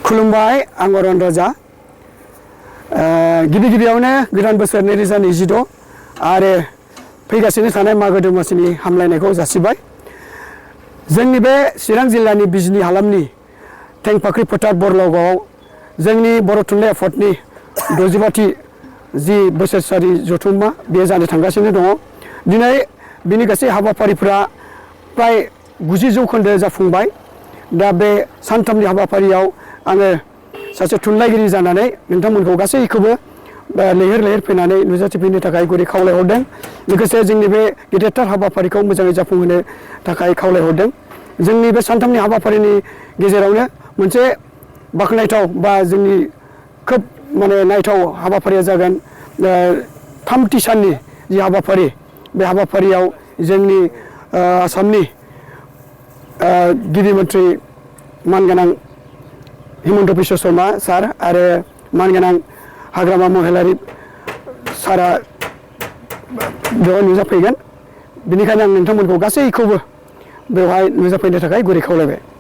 खुलुमबाय आं अरन राजा गिबि गिबियावनो गोदान बोसोर 2026 आरो फैगासिनो थानाय मागो दमासिनि हामलायनायखौ जासिबाय। जोंनि बे चिरां जिल्लानि बिजनी हालामनि टेंफाख्रि फोथार बरलागावआव जोंनि बर' थुनलाइ आफादनि 65थि जि बोसोरसारि जथुम्मा बे जानो थांगासिनो दङ। दिनै बिनि गासै हाबाफारिफोरा प्राय 90% जाफुंबाय। दा बे सानथामनि हाबाफारियाव आङो सासे थुनलाइगिरि जानानै नोंथांमोनखौ गासैखौबो लैहोर लैहोर फैनानै नुजाथिफैनो थाखाय गुरै खावलायहरदों। लोगोसे जोंनि बे गेदेरथार हाबाफारिखौ मोजाङै जाफुंहोनो थाखाय खावलायहरदों। जोंनि बे सानथामनि हाबाफारिनि गेजेरावनो मोनसे बाख्नायथाव बा जोंनि खोब नायथाव हाबाफारिया जागोन 3थि साननि जि हाबाफारि। बे हाबाफारियाव जोंनि आसामनि गिबि मन्थ्रि मानगोनां हिमन्त बिश्व शर्मा सार आरो मानगोनां हाग्रामा महिलारि सारा बेवहाय नुजाफैगोन। बेनिखायनो आं नोंथांमोनखौ गासैखौबो बेवहाय नुजाफैनो थाखाय गुरै खावलायबाय।